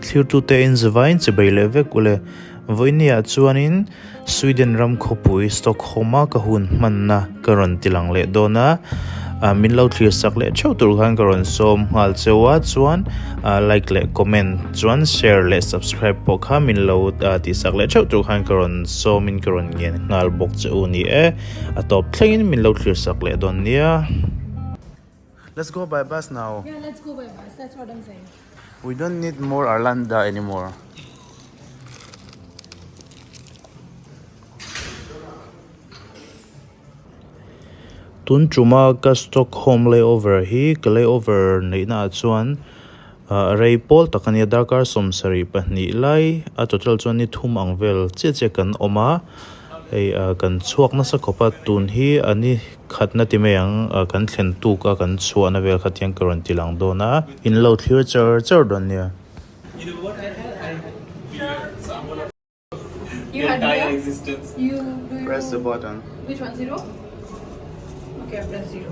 clear to te in zvain chebele vek ule voinia chuanin Sweden ram khopui Stockholm ka hun manna karon tilang le dona min lo clear sak le chau tur khan karon som hal chewa chuan like le comment chuan share le subscribe po kha min lo ti sak le chau tur khan karon so min karon ngen ngal bok chu ni atop thlengin min lo clear sak le don nia. Let's go by bus now. Yeah, let's go by bus. That's what I'm saying. We don't need more Arlanda anymore. Tun chuma ka Stockholm layover hi ka layover nei na chuan Raipol takania Dakar somsari pahni lai a total chuan ni thum angvel che kan oma ei kan chuak na sa khopa tun hi ani khatna ti meang kan thlen tu ka kan chuana vel khatiang karon tilang dona in lo clear chur don nia. You know what I had? You had entire beer? existence. You Press the button. Which one? 0? Okay, I press 0.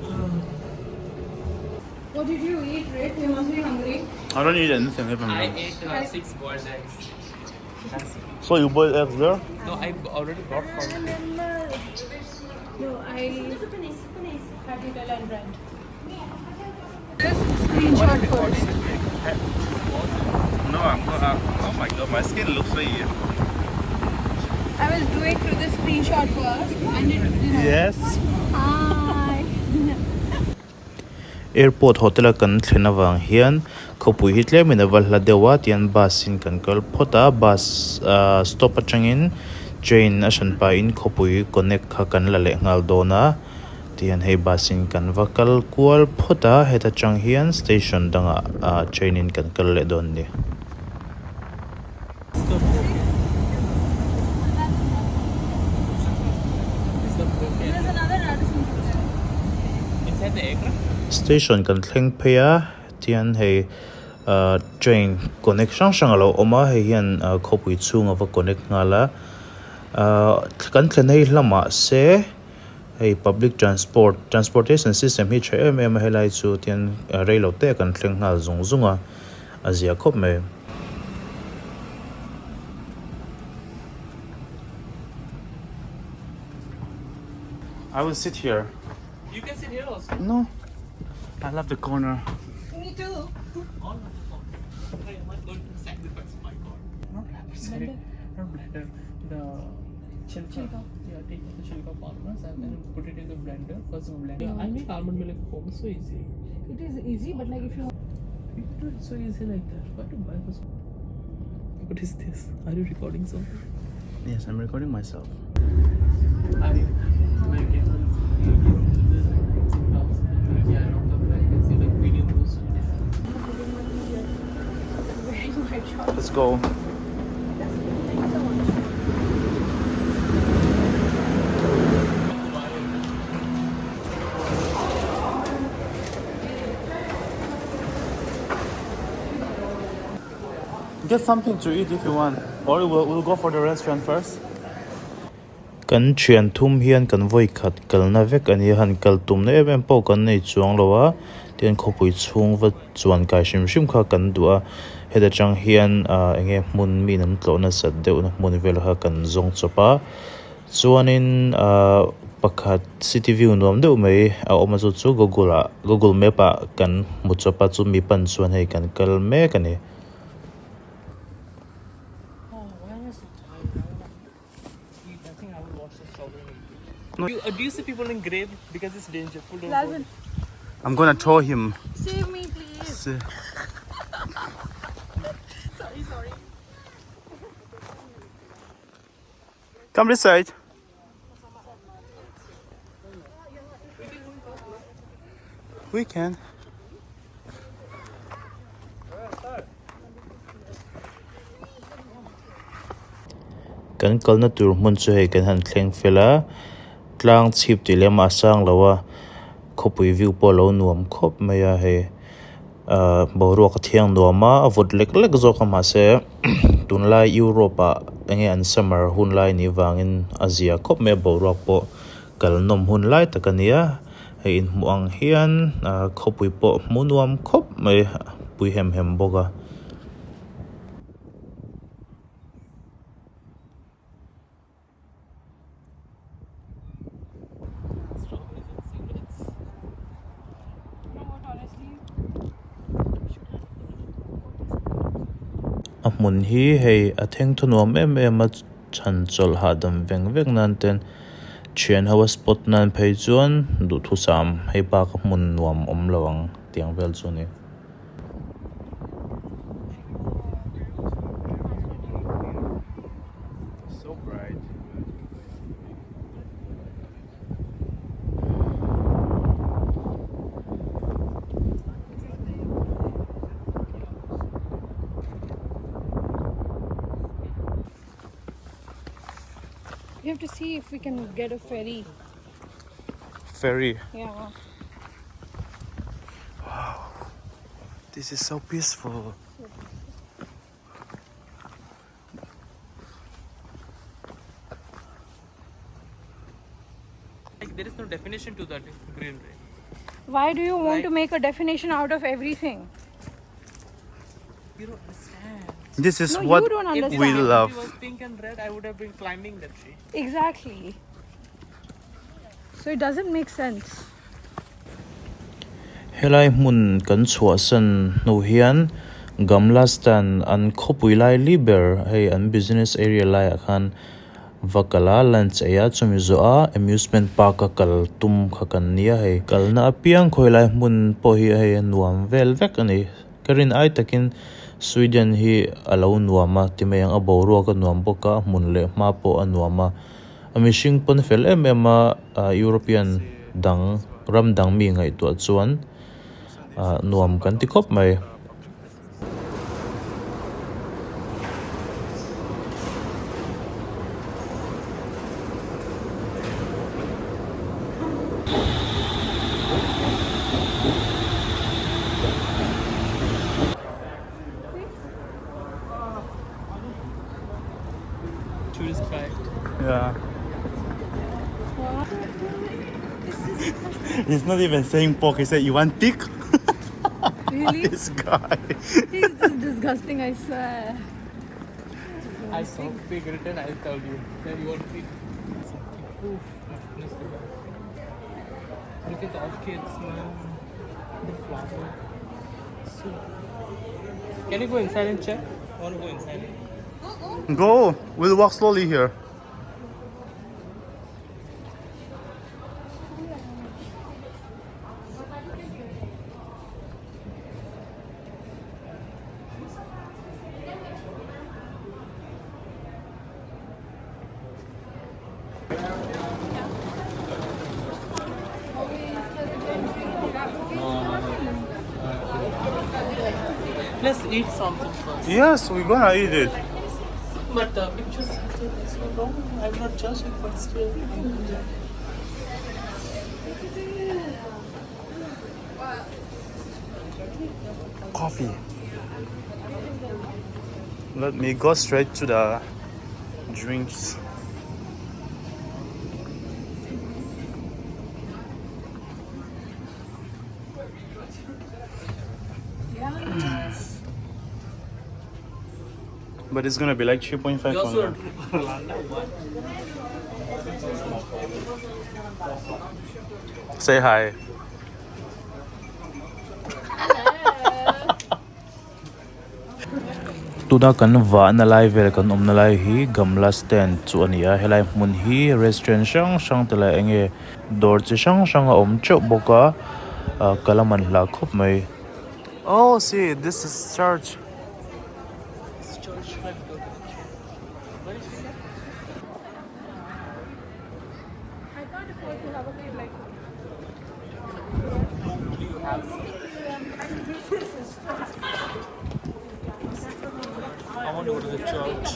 What did you eat, Rick? You must be hungry. I don't need anything even. I ate 6 boiled eggs. So you boiled eggs there? No, I already brought from. No, I had it and rent. Screenshot first. No, oh my god, my skin looks like you. I was doing through the screenshot first and it didn't. Yes. Hi. Airport hotel kan thlena hian khopui hitle mina valhla dewa tian basin kan kal phota bus stop atangin train ashan pa in khopui connect kha kan la le ngal dona tian hei basin kan vakal kual phota heta chang hian station danga train in kan kal le don ni. There's another Radisson. Inside the aircraft? Station kan thleng phaya tian hei train connection shangalo oma hei hian khopui chunga va connect ngala kan thlenei hlama se hei public transportation system hi che em helai chu tian railo te kan thleng ngal zunga azia khop me. I will sit here. You can sit here also. No, I love the corner. Me too. All of the phone. I am not going to sacrifice my car. Not sorry. Not blender. The chilka. Yeah, take the chilka powders and then put it in the blender. First blend. Yeah, I make almond milk foam so easy. It is easy, but like if you You can do it so easy like that. Why to buy this? What is this? Are you recording something? Yes, I'm recording myself. Are you making Let's go. Get something to eat if you want, or we'll go for the restaurant first. Kan thian thum hian kan voi khat kalna vek ani han kal tum ne em po kan nei chuang lowa tian khopui chung va chuan kai shim kha kan dua heda chang hian enge mun mi nam tlo na sat deuh na mun vel ha kan zong chopa chuanin pakhat city view nom deuh mai a oma chu Google Map a kan mu chopa chu mi pan chuan hei kan kal me kani. Do you see people in grave because it's dangerous? Lazan, I'm gonna throw him. save me, please. Sorry. Come this side. We can. Kan kalna tur mun chu hei kan han thleng fela tlang chhip ti lem asang lawa khopui view po lo nuam khop maya he boru ka thiang nuama avut lek zo kama se tunlai Europa enge an summer hunlai ni wangin Asia khop me boru po kal nom hunlai takania he in muang hian khopui po munuam khop me pui hem boga. a hmun hi hei a theng thunuam em a chan chawlh hadam vek nan ten thian ho a spot nan phei chuan duh thu sam hei pa ka hmun nuam om lawang tiang vel chu ni. So bright. We have to see if we can get a ferry. Ferry. Yeah. This is so peaceful. Like there is no definition to that greenery. Why do you want Right. to make a definition out of everything? You don't understand. This is No, you what don't If understand. we the love. tree was pink and red, I would have been climbing that tree. Exactly. So it doesn't make sense. Helai hmun kan chhuah san no hian gamla stand an khopui lai liber hei an business area lai khan vakala lunch aya chumi zo a amusement park a kal tum kha kan nia hei kalna apiang khoilai hmun po hi hei nuam vel vek ani karin ai takin Sweden hi alo nuama timayang aboro ka nuam boka hmun le ma po anuama amishing pon fel a European dang ram dang mi ngai to chuan nuam kan ti khop mai. Tourist guide. Yeah. He's not even saying pork, he said, "You want thick?" Really? This guy. He's just disgusting, I swear. I saw pig written, I'll tell you. Then you want pig. Oof. Look at the orchids, man. The flower. So. Can you go inside and check? I want to go inside. Go. We'll walk slowly here. Let's eat something first. Yes, we're gonna eat it. But the pictures are so wrong. I'm not judging, but still. Coffee. Let me go straight to the drinks. But it's gonna be like 3.5. You also Say hi. Tuna kan va na lai vel kan na lai hi gamla stand chu ania helai hmun hi restaurant sang tala enge dor chi sang a om chau boka kalaman la khop mai. Oh, see, this is church. It's church. Let's go. Where is it? I can't afford to have a kid like I want to go to the church.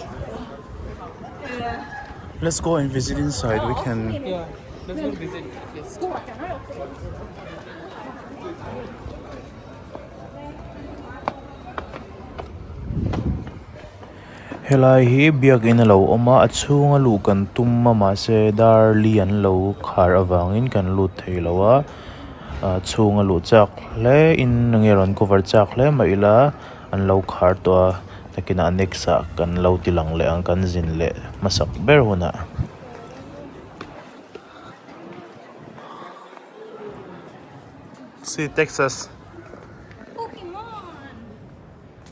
Let's go and visit inside. We can. Yeah, let's go visit at least. Helai hi biak in lo oma achunga lu kan tumma ma se dar lian lo khar awangin kan lut theilowa chunga lu chak le in ngeron cover chak le maila an lo khar to takina nexa kan lo tilang le ang kan zin le masak ber huna. See Texas. Pokemon.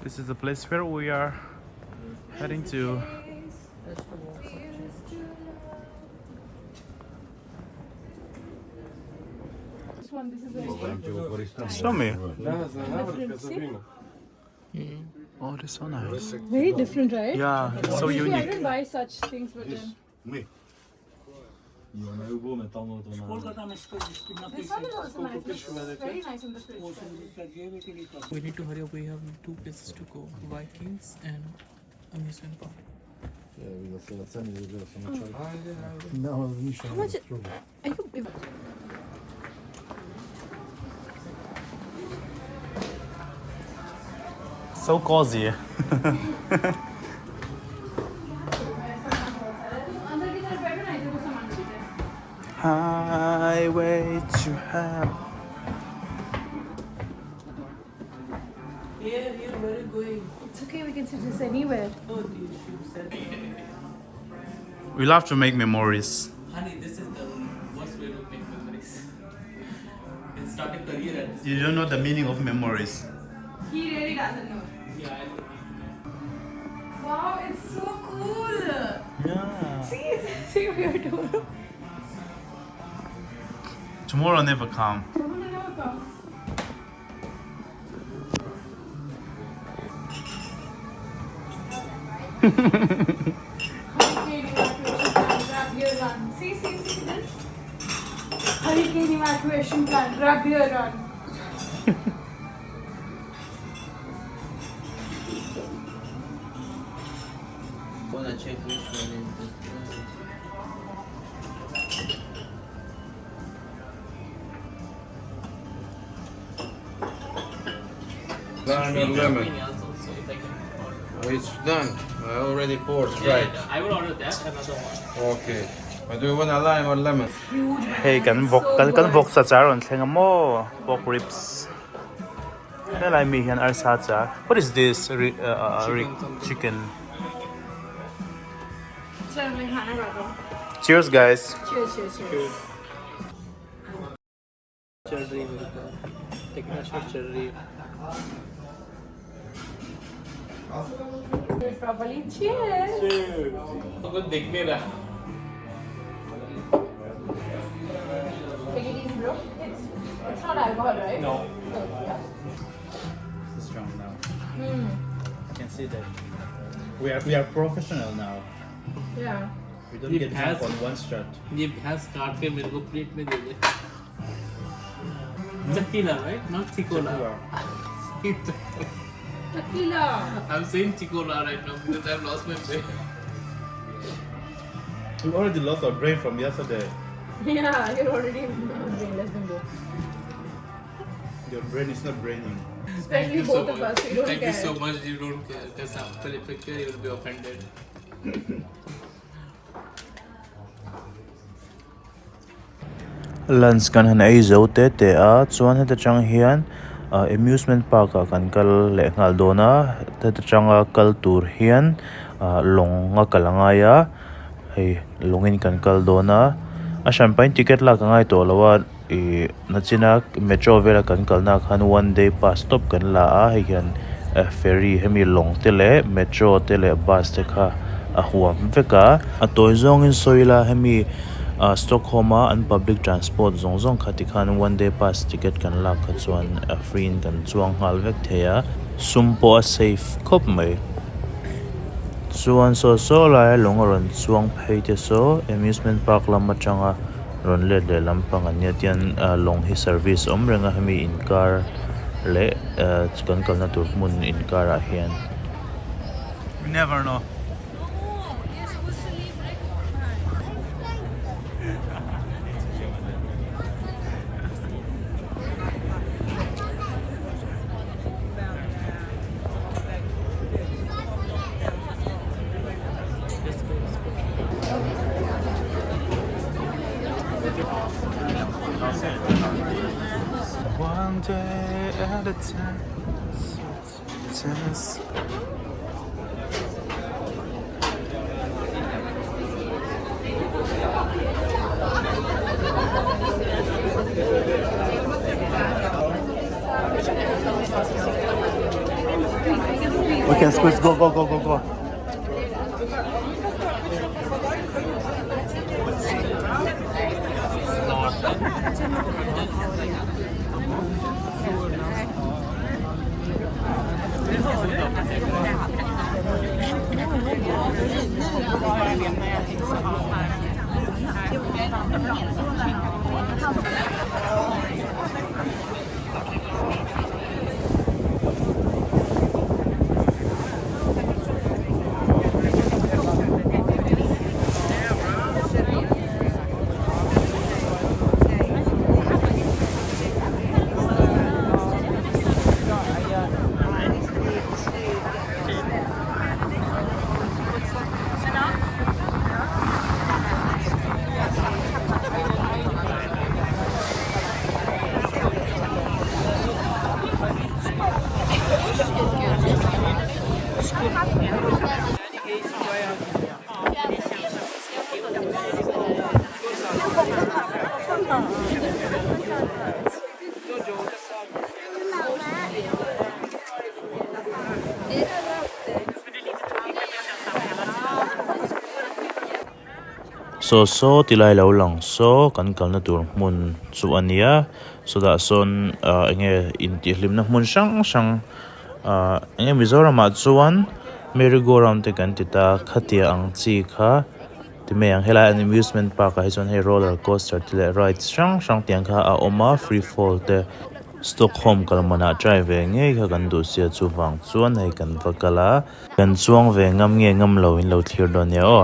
This is the place where we are. Heading to This one, this is very show me. different. See? Oh, this is so nice. Very different, right? Yeah, it's so Usually I unique. don't buy such things, but then this one is also nice. It's very nice in the fridge. We need to hurry up. We have 2 places to go: Vikings and Amusement Park. How much? Are you? So cozy. Highway to hell. Here, where are you going? It's okay. We can sit this anywhere. Oh, you said. We'll have to make memories. Honey, this is the worst way to make memories. And start a career at this. You don't know the meaning of memories. He really doesn't know. Yeah, Wow, it's so cool. Yeah. See what you're doing. Tomorrow never come. Hurricane evacuation plan, grab your run. See this? Hurricane evacuation plan, grab your run. wanna check which one is this Lime and lemon. Also, if I can order. Oh, it's done. I already poured, Yeah, right? I will order that, another one. Okay. But do you want a lime or lemon? Hey, kan vok sa charon thenga mo pork ribs. Helai mi hian ar sa cha. What is this? Chicken. Cheers, guys. Cheers. Cherry, taking a shot cherry. Properly, cheers. तो कुछ दिख नहीं रहा. Take it easy, bro. It's not alcohol, right? No. Yeah. It's strong now. I can see that. We are professional now. Yeah. We don't It get has- drunk on one shot. ये भैंस काट के मेरे को plate में दे दे. Tequila, right? Not Ticola. Tequila. I'm saying Ticola right now because I've lost my brain. We already lost our brain from yesterday. Yeah, you're already brainless than go. Your brain is not braining. Especially both of us, we don't Thank care. you so much. You don't care. Because after the picture, you will be offended. Lunch kan han ai zo te a chuan heta chang hian amusement park a kan kal le ngal dona heta chang a kal tur hian long nga kalanga ya hei longin kan kal dona a champagne ticket la ka ngai to lawa I nachina metro vela kan kalna khan 1 day pass stop kan la a hei hian ferry hemi long te le metro te le bus te kha a huam veka a toy zong in soila hemi Stockholm and public transport zong khati khan 1 day pass ticket kan la kha chuan free in kan chuang hal vek theya sumpo a safe khop mai chuan so lai longaron chuang phei te so amusement park lama changa ron le lampang ania tian long hi service omrenga hemi in car le kan kalna tur mun in car a hian we never know. You're supposed to leave like One day at a time. Tennis. We can squeeze. Go. so tilai lo lang so kan kalna tur mun chu ania so da son enge inti hlim na mun sang enge Mizoram a chuan merry go round te kan tita khatia ang chi kha ti me ang hela an amusement park a hi chuan hei roller coaster tile rides sang tiang kha a oma free fall te Stockholm kalmana drive nge kha kan du sia chuwang chuan hei kan vakala kan chuang ve ngam nge ngam lo in lo thlir don ya o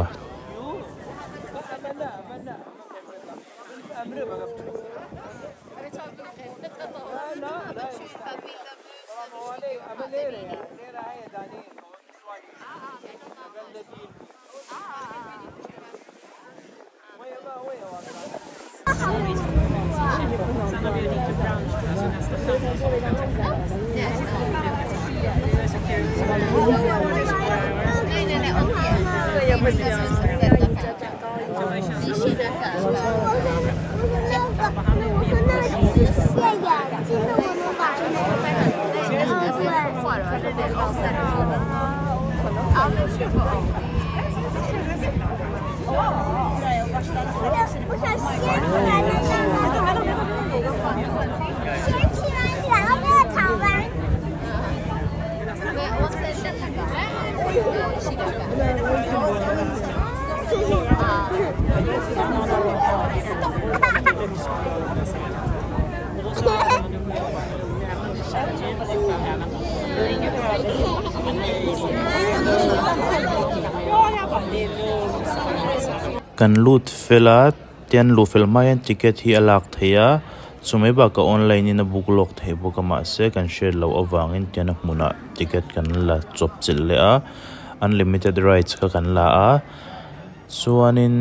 kan lut fela tian lu fel mai ticket hi alak theya chumai ba ka online in a book lok thei book ma se kan share lo awangin tian a hmuna ticket kan la chop chil le a unlimited rights ka kan la a chuanin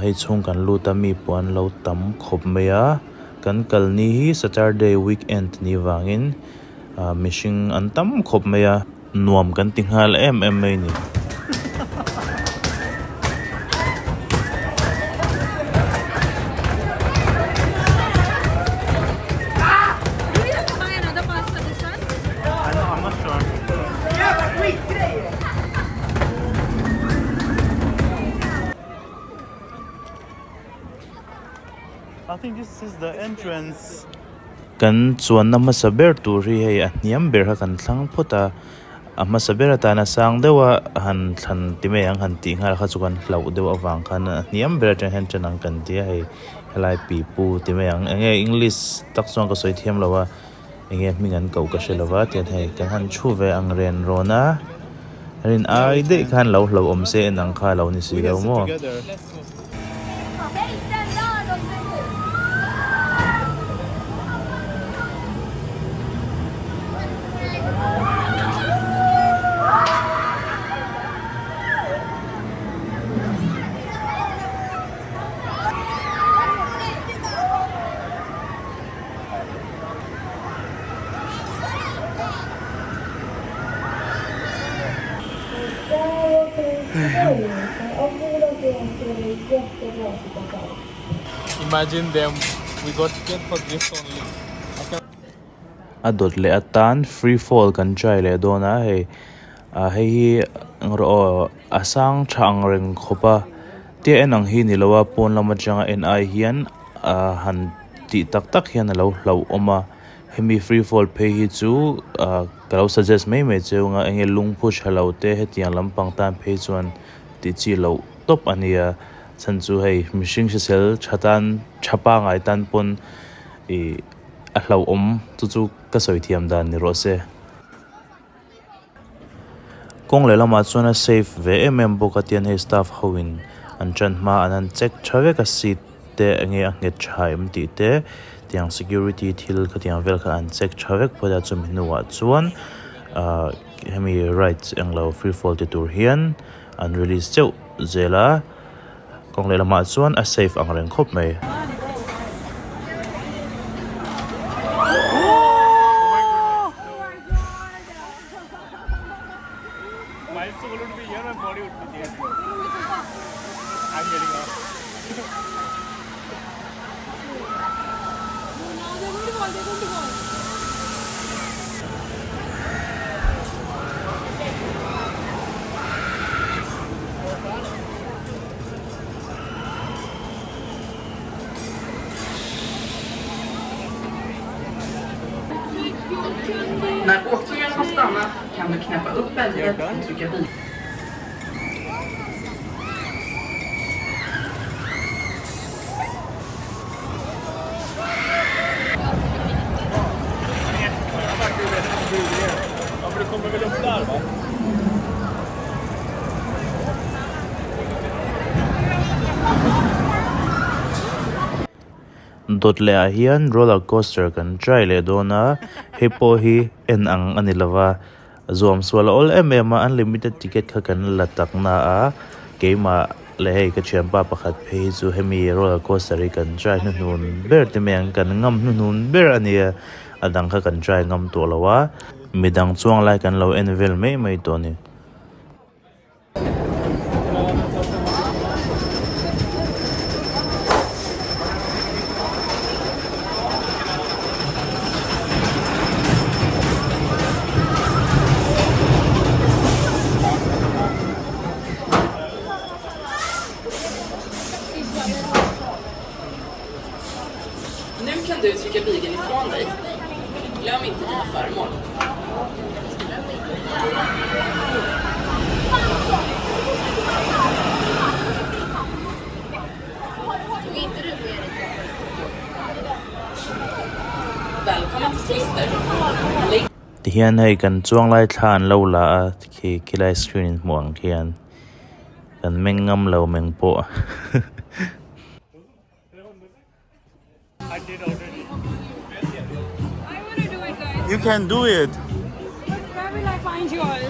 hei chung kan lut a mi puan lo tam khop mai a kan kal ni hi Saturday weekend ni wangin mishing an tam khop mai a nuam kan tinghal em mai ni I think this is the entrance. Kan chuan na masaber turi hei a hniam ber ha kan thlang phota a masaber ta na sang dewa han thlan ti me ang han ti ngal kha chuan hlau dewa awang khan a hniam ber ta hen chanang kan ti hei helai pi pu ti me ang enge English tak chuan ka soi thiam lawa enge mi ngan kau ka shelawa tian hei kan han thu ve ang ren rona rin ai de khan lo om se nang kha lo ni si lo mo Imagine them, we got ticket for this only. adot le atan free fall kan try le dona hei hei ro asang thang reng khopa te enang hi ni lowa pon lama changa NI hian han ti tak hian lo oma hemi free fall pay hi chu kalau suggest mai cheunga enge lungphu halo te hetiang lampang tan phe chuan ti chi lo top ania chan chu hei mishing sel chatan chapa ngai tan pon I a hlau om chu ka soi thiam dan ni ro se kong le lama chuan a safe ve boka tian he staff hoin an chan ma an check thave ka seat te ange a nge thaim ti te tiang security thil ka tiang vel ka an check thave phoda chum hinuwa chuan hemi rights englo free fall ti tur hian an release cheu zela kong le lama chuan a safe ang reng khop mai My soul would be here, my body would be there. I'm getting off. Now they're going to fall, they're going to fall. När åkningen har stannat kan du knäppa upp bältet och trycka vid. Ja, för det kommer väl upp där, va? Dot le a hian roller coaster kan try le dona hepo hi en ang anilawa zom swala all unlimited ticket kha kan latak na a keima le hei ka champa pakhat phe chu hemi roller coaster kan try nun ber te meng kan ngam nun ber ania adang kha kan try ngam to lawa midang chuang lai kan lo envel mai to ni Nu kan du trycka bigen ifrån dig. Glöm inte dina föremål. Välkommen till Twister. hian hei kan chuang lai thlan lo la a ki lai screen muang hian kan mengam lo meng po I did already. I want to do it, guys. You can do it. But where will I find you all?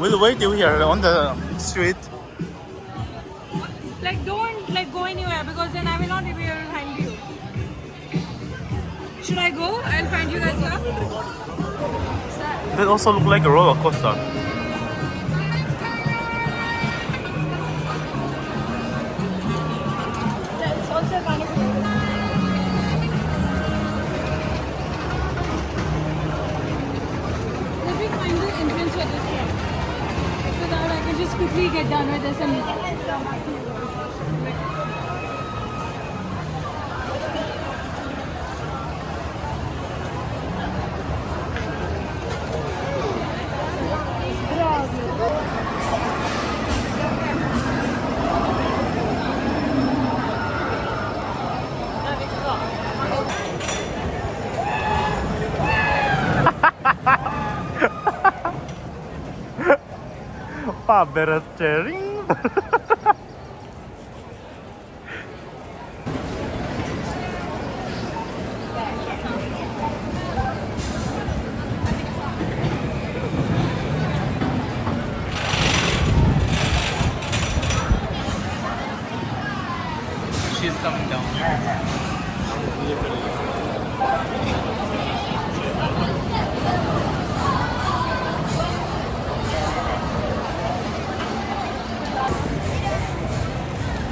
We'll wait you here on the street. Like, don't go anywhere because then I will not be able to find you. Should I go? I'll find you guys here. It also look like a roller coaster. It's also kind of cool. Let me find the entrance for this one so that I can just quickly get done with this and come back to you. Beratering. She's coming down.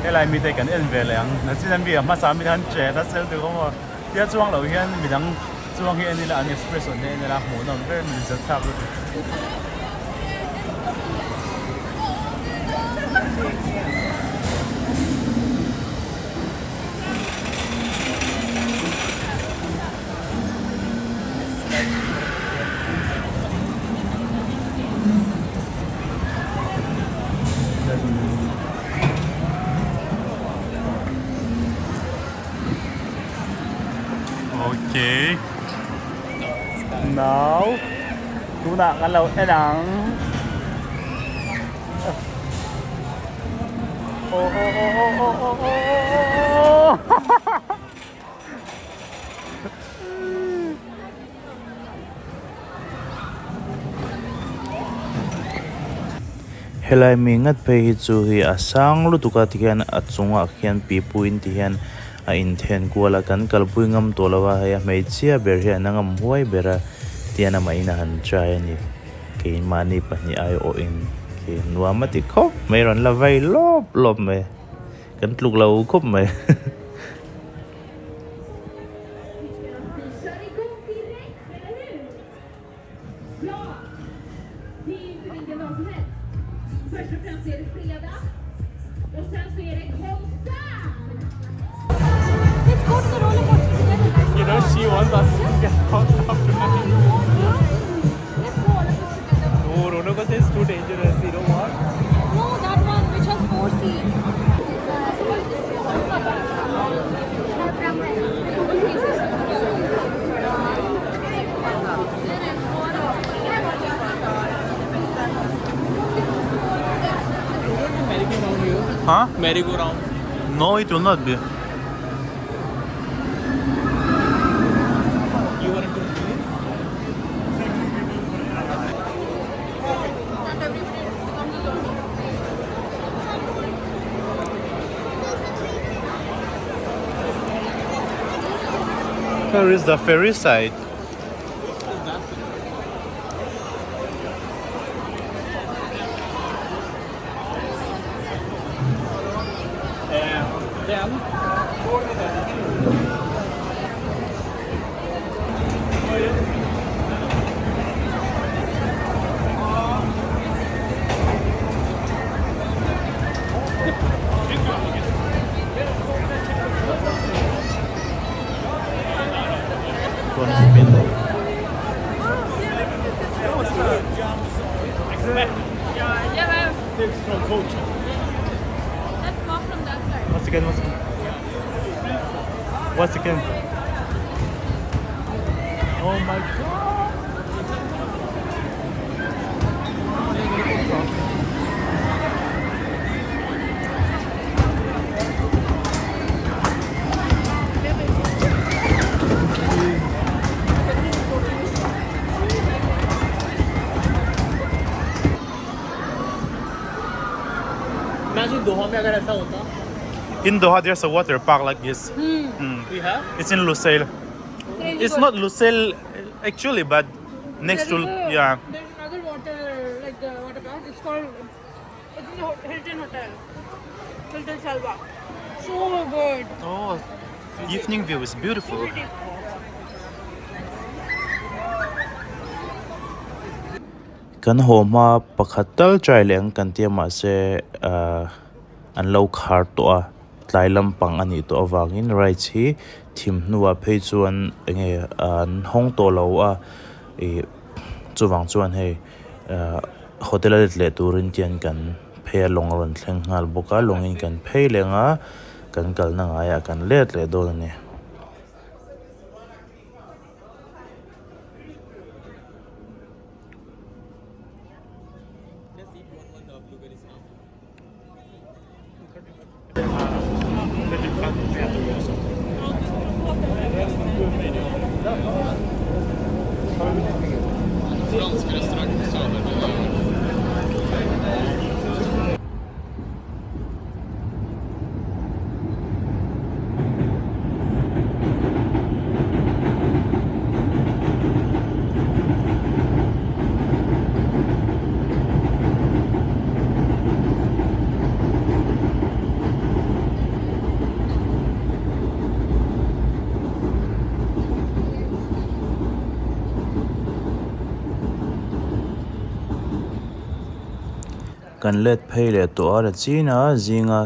Cái này mình thấy cái en về làng, nó chỉ là bị mà sao mình hắn trẻ, nó sẽ được không mà, cái chuông lầu hiên mình đang chuông hiên này là anh express này là hồ nó về mình rất tháp luôn. Okay. Now, tuna ka lâu e lang. Helai mi ngat pe hi chu hi asang lu tuka tian achunga khian pi puin tian a in then kuala kan kalpui ngam to lawa ya mei chia ber hi anangam huai bera tiana mai na han trai ani ke mani pani ai o in thì nuôi mất thì khóc mấy lần là vay lốp lốp mày cắn lục lâu khóc mày Kör igång direkt, eller hur? Ja, det är inte vilken dag som helst. Först och främst är det fredag. Och sen så är det konsert! It's good to roll together. You know, she wants us to get out after night. Let's go all of us together. No, roller coaster is too dangerous. You know what? No, that one which has 4 seats. Merry-go-round here. huh? Merry-go-round. No, it will not be. You want to do it? Where is the ferry side? Then, Gonna spin. tips from coach. Let's walk from that side. Once again, once again. Once again. Oh my god. Imagine Doha में अगर ऐसा होता. In Doha, there's a water park like this. We have. It's in Lusail. It's not Lusail actually, but next to yeah. There's another water, like the water park. It's called. It's in the Hilton Hotel. Hilton Salva. So good. Oh, evening view is beautiful. Kan homa pakhatal trai leng kan tiama se an lo khar to a tlai lampang ani to awangin right hi thim nuwa phei chuan nge an hong to lo a e chuwang chuan hei hotel le turin tian kan phei long ron thleng ngal boka longin kan phei lenga kan kal na nga ya kan let le do ni kan let phei le to ara china zinga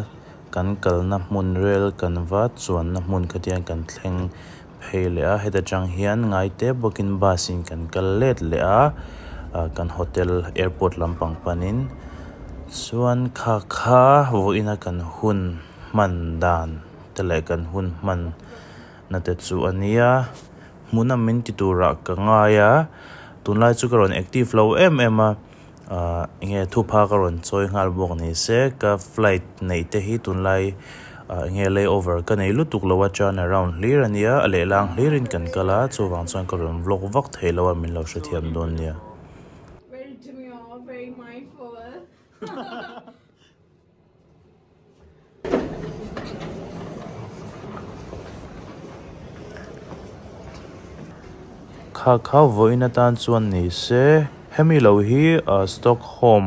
kan kalna hmun rel kan va chuan na hmun khatian kan thleng phei le a heta chang hian ngai te bokin basin kan kal let le a kan hotel airport lampang panin chuan kha voina kan hun man dan tele kan hun man na te chu ania hmuna min ti tura ka nga ya tunlai chu karon active lo em a nge thupa karon choi ngal bok ni se ka flight nei te hi tunlai nge layover ka nei lutuk lowa chan around lir ania ale lang lirin kan kala chuwang chuan karon vlog vak theilowa min lo hrethiam don nia Very demure, very mindful. kha voina tan chuan ni se hemi lo hi Stockholm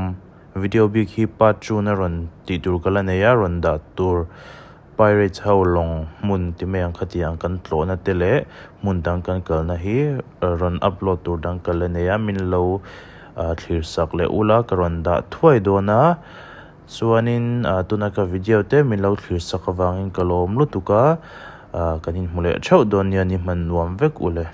video big hi part 2 na ron ti tur kala neya ron da tur pirates how long mun ti me ang khati ang kan tlo na tele mun dang kan kal na hi ron upload tur dang kala neya min lo thlir sak le ula karon da thwai do na chuanin tunaka video te min lo thlir sak awangin kalom lutuka kanin mule thau don ya ni man nuam vek ule